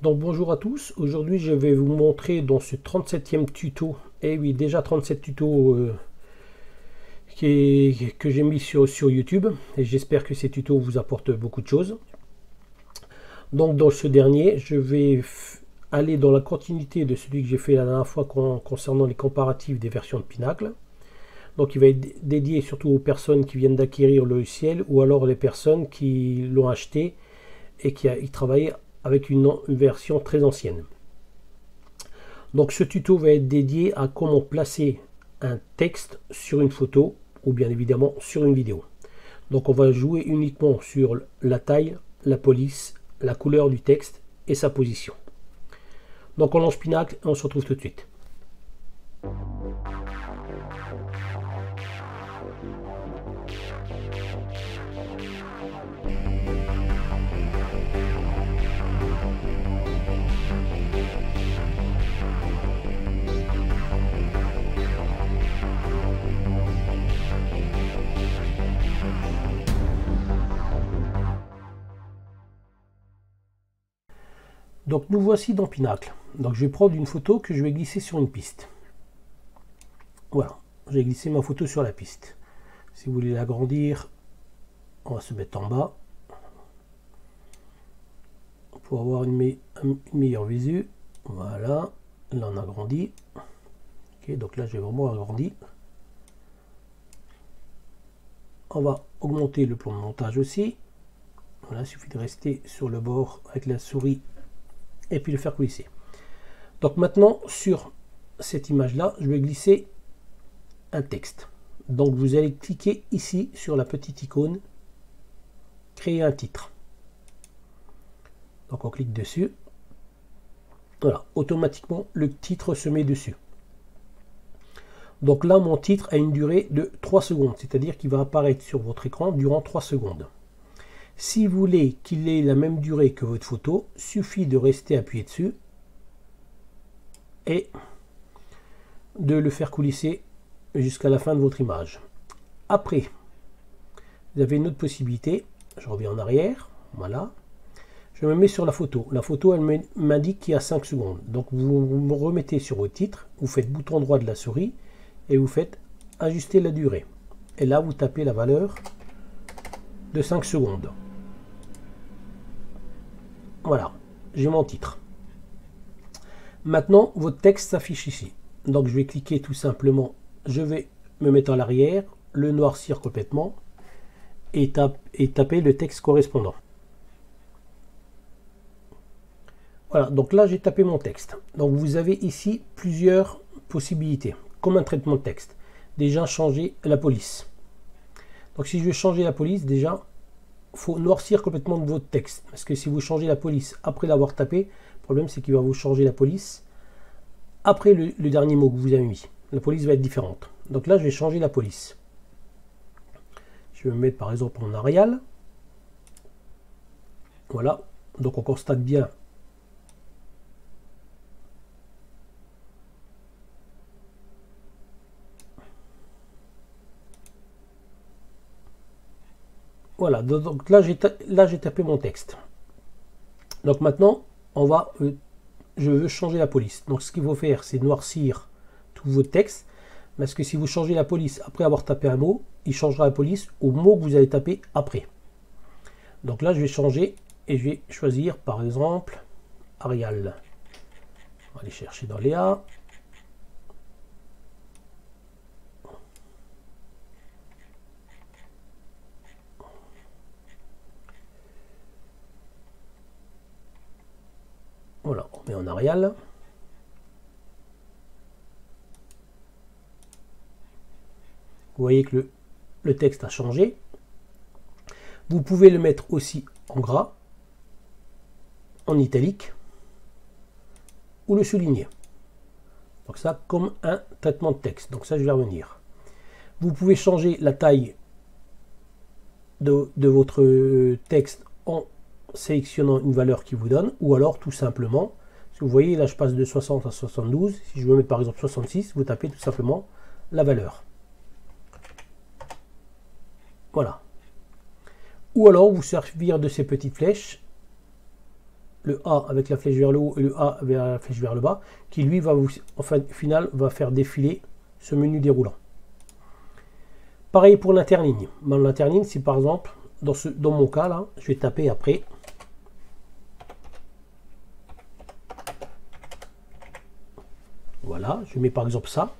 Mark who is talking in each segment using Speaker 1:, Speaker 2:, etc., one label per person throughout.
Speaker 1: Donc bonjour à tous, aujourd'hui je vais vous montrer dans ce 37e tuto, et oui déjà 37 tutos que j'ai mis sur YouTube, et j'espère que ces tutos vous apportent beaucoup de choses. Donc dans ce dernier, je vais aller dans la continuité de celui que j'ai fait la dernière fois concernant les comparatifs des versions de Pinacle. Donc il va être dédié surtout aux personnes qui viennent d'acquérir le logiciel ou alors les personnes qui l'ont acheté et qui travaillent avec une version très ancienne. Donc ce tuto va être dédié à comment placer un texte sur une photo ou bien évidemment sur une vidéo. Donc on va jouer uniquement sur la taille, la police, la couleur du texte et sa position. Donc on lance Pinacle et on se retrouve tout de suite. Donc nous voici dans Pinacle. Donc je vais prendre une photo que je vais glisser sur une piste. Voilà, j'ai glissé ma photo sur la piste. Si vous voulez l'agrandir, on va se mettre en bas pour avoir une meilleure visu. Voilà, là on agrandit. Ok, donc là j'ai vraiment agrandi. On va augmenter le plan de montage aussi. Voilà, il suffit de rester sur le bord avec la souris et puis le faire coulisser. Donc maintenant sur cette image là, je vais glisser un texte. Donc vous allez cliquer ici sur la petite icône, créer un titre. Donc on clique dessus. Voilà, automatiquement le titre se met dessus. Donc là mon titre a une durée de 3 secondes, c'est-à-dire qu'il va apparaître sur votre écran durant 3 secondes. Si vous voulez qu'il ait la même durée que votre photo, suffit de rester appuyé dessus et de le faire coulisser jusqu'à la fin de votre image. Après, vous avez une autre possibilité. Je reviens en arrière. Voilà. Je me mets sur la photo. La photo, elle m'indique qu'il y a 5 secondes. Donc, vous me remettez sur votre titre. Vous faites bouton droit de la souris et vous faites ajuster la durée. Et là, vous tapez la valeur de 5 secondes. Voilà. J'ai mon titre. Maintenant, votre texte s'affiche ici. Donc, je vais cliquer tout simplement. Je vais me mettre à l'arrière, le noircir complètement et taper le texte correspondant. Voilà, donc là j'ai tapé mon texte. Donc vous avez ici plusieurs possibilités, comme un traitement de texte. Déjà changer la police. Donc si je veux changer la police, déjà, il faut noircir complètement votre texte. Parce que si vous changez la police après l'avoir tapé, le problème c'est qu'il va vous changer la police après le dernier mot que vous avez mis. La police va être différente. Donc là je vais changer la police. Je vais me mettre par exemple en Arial. Voilà, donc on constate bien voilà, donc là j'ai tapé mon texte. Donc maintenant, je veux changer la police. Donc ce qu'il faut faire, c'est noircir tout votre texte. Parce que si vous changez la police après avoir tapé un mot, il changera la police au mot que vous allez taper après. Donc là, je vais changer et je vais choisir par exemple Arial. On va aller chercher dans les A. Voilà, on met en Arial. Vous voyez que le texte a changé. Vous pouvez le mettre aussi en gras, en italique ou le souligner. Donc ça comme un traitement de texte. Donc ça je vais revenir. Vous pouvez changer la taille de votre texte en sélectionnant une valeur qui vous donne, ou alors tout simplement, si vous voyez là je passe de 60 à 72, si je veux mettre par exemple 66, vous tapez tout simplement la valeur. Voilà. Ou alors vous servir de ces petites flèches le A avec la flèche vers le haut et le A avec la flèche vers le bas, qui lui va vous, enfin, au final, va faire défiler ce menu déroulant. Pareil pour l'interligne. L'interligne, si par exemple, dans mon cas là, je vais taper après. Voilà, je mets par exemple ça.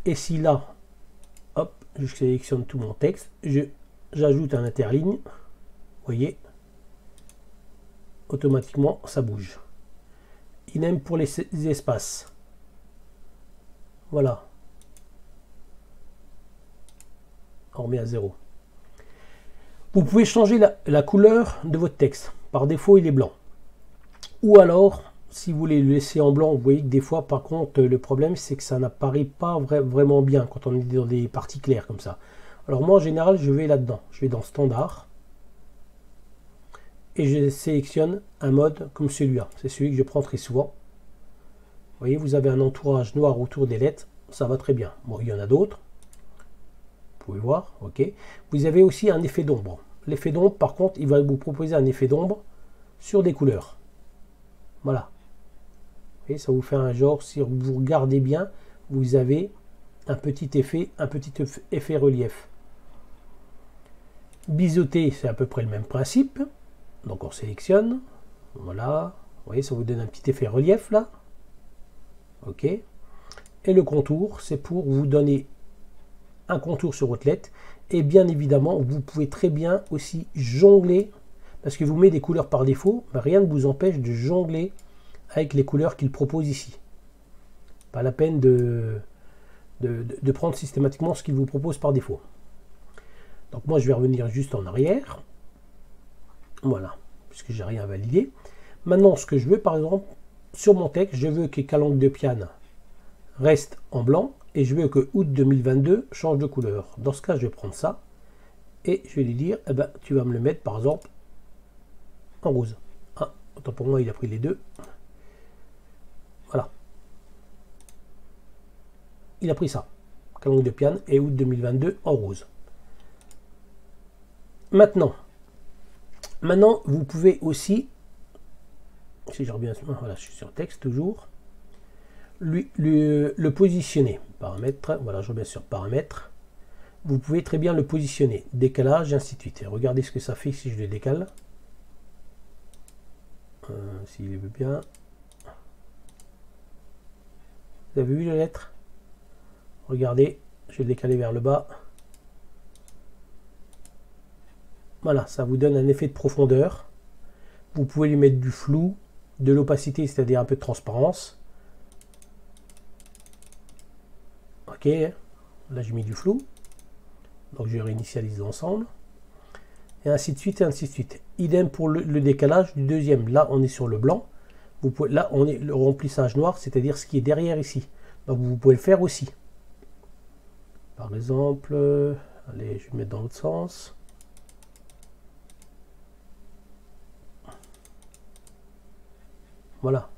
Speaker 1: Et si là, hop, je sélectionne tout mon texte, j'ajoute un interligne, vous voyez, automatiquement ça bouge. Idem pour les espaces. Voilà. On remet à 0. Vous pouvez changer la couleur de votre texte. Par défaut, il est blanc. Ou alors, si vous voulez le laisser en blanc, vous voyez que des fois, par contre, le problème, c'est que ça n'apparaît pas vraiment bien quand on est dans des parties claires comme ça. Alors moi, en général, je vais là-dedans. Je vais dans Standard. Et je sélectionne un mode comme celui-là. C'est celui que je prends très souvent. Vous voyez, vous avez un entourage noir autour des lettres. Ça va très bien. Bon, il y en a d'autres. Vous pouvez voir, ok. Vous avez aussi un effet d'ombre. L'effet d'ombre, par contre, il va vous proposer un effet d'ombre sur des couleurs. Voilà. Et ça vous fait un genre, si vous regardez bien, vous avez un petit effet relief. Biseauté, c'est à peu près le même principe. Donc on sélectionne. Voilà. Vous voyez, ça vous donne un petit effet relief là. Ok. Et le contour, c'est pour vous donner un contour sur votre lettre. Et bien évidemment, vous pouvez très bien aussi jongler, parce que vous mettez des couleurs par défaut, mais rien ne vous empêche de jongler avec les couleurs qu'il propose ici. Pas la peine de prendre systématiquement ce qu'il vous propose par défaut. Donc moi je vais revenir juste en arrière. Voilà, puisque j'ai rien validé. Maintenant ce que je veux, par exemple, sur mon texte, je veux que Calanque de Piane reste en blanc et je veux que août 2022 change de couleur. Dans ce cas, je vais prendre ça et je vais lui dire, eh ben, tu vas me le mettre par exemple en rose. Ah, autant pour moi, il a pris les deux. Voilà. Il a pris ça. Calanque de Piane et août 2022 en rose. Maintenant, vous pouvez aussi, si je reviens, voilà, je suis sur texte toujours, le positionner. Paramètres, voilà, je reviens sur paramètres. Vous pouvez très bien le positionner, décalage, ainsi de suite. Et regardez ce que ça fait si je le décale. S'il veut bien. Vous avez vu la lettre? Regardez, je vais le décaler vers le bas. Voilà, ça vous donne un effet de profondeur. Vous pouvez lui mettre du flou, de l'opacité, c'est-à-dire un peu de transparence. Ok, là j'ai mis du flou. Donc je réinitialise l'ensemble. Et ainsi de suite, et ainsi de suite. Idem pour le décalage du deuxième. Là, on est sur le blanc. Vous pouvez, là, on est le remplissage noir, c'est-à-dire ce qui est derrière ici. Donc vous pouvez le faire aussi. Par exemple, allez, je vais mettre dans l'autre sens. Voilà.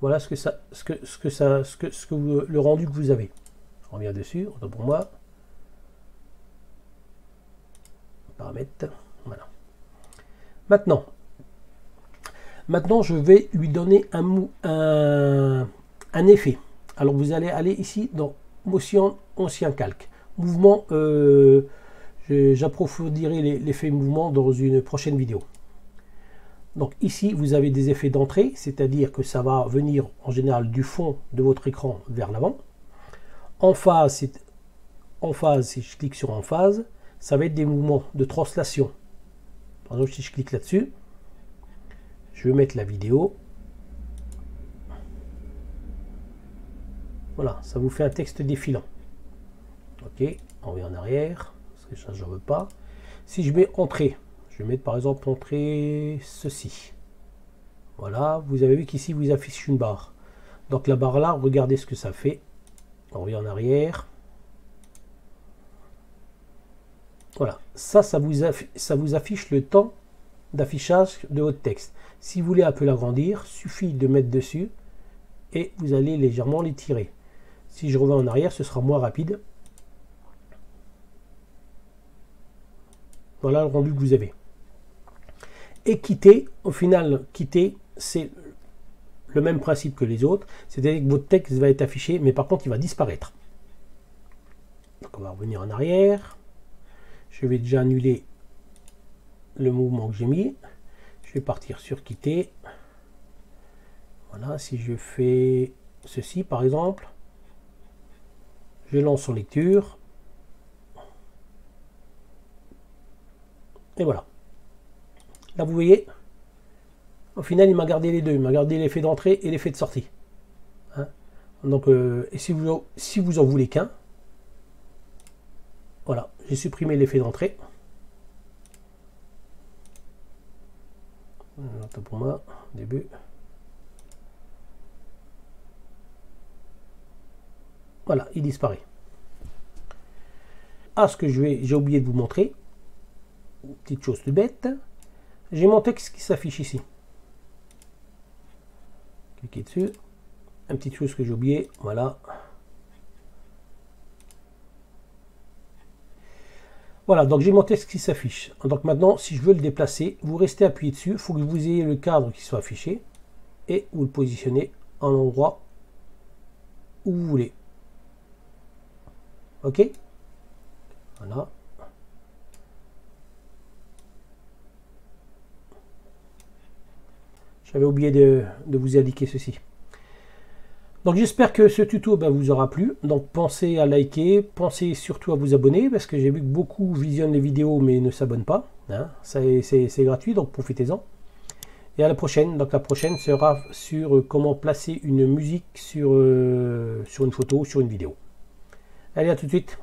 Speaker 1: Voilà le rendu que vous avez. Je reviens dessus, autant pour moi. Paramètres. Voilà. Maintenant, je vais lui donner un effet. Alors, vous allez aller ici dans Motion, ancien calque. Mouvement, j'approfondirai l'effet mouvement dans une prochaine vidéo. Donc ici, vous avez des effets d'entrée, c'est-à-dire que ça va venir en général du fond de votre écran vers l'avant. En phase, si je clique sur en phase, ça va être des mouvements de translation. Par exemple, si je clique là-dessus, je vais mettre la vidéo. Voilà, ça vous fait un texte défilant. Ok, on revient en arrière, parce que ça, je ne veux pas. Si je mets entrée, je vais mettre par exemple entrée ceci. Voilà, vous avez vu qu'ici vous affiche une barre. Donc la barre là, regardez ce que ça fait. On revient en arrière. Voilà, ça vous affiche le temps d'affichage de votre texte. Si vous voulez un peu l'agrandir, suffit de mettre dessus et vous allez légèrement l'étirer. Si je reviens en arrière, ce sera moins rapide. Voilà le rendu que vous avez. Et quitter, au final, quitter, c'est le même principe que les autres. C'est-à-dire que votre texte va être affiché, mais par contre, il va disparaître. Donc, on va revenir en arrière. Je vais déjà annuler le mouvement que j'ai mis. Je vais partir sur quitter. Voilà, si je fais ceci, par exemple, je lance en lecture. Et voilà. Là, vous voyez, au final, il m'a gardé les deux. Il m'a gardé l'effet d'entrée et l'effet de sortie. Hein, donc, et si vous en voulez qu'un, voilà, j'ai supprimé l'effet d'entrée. Attends pour moi, début. Voilà, il disparaît. Ah, ce que j'ai oublié de vous montrer, une petite chose toute bête, j'ai mon texte qui s'affiche ici. Cliquez dessus. Une petite chose que j'ai oublié, voilà. Voilà, donc j'ai mon texte qui s'affiche. Donc maintenant, si je veux le déplacer, vous restez appuyé dessus. Il faut que vous ayez le cadre qui soit affiché. Et vous le positionnez en endroit où vous voulez. Ok? Voilà. J'avais oublié de vous indiquer ceci. Donc j'espère que ce tuto vous aura plu. Donc pensez à liker, pensez surtout à vous abonner, parce que j'ai vu que beaucoup visionnent les vidéos mais ne s'abonnent pas. Hein. C'est gratuit, donc profitez-en. Et à la prochaine. Donc la prochaine sera sur comment placer une musique sur une photo, sur une vidéo. Allez, à tout de suite.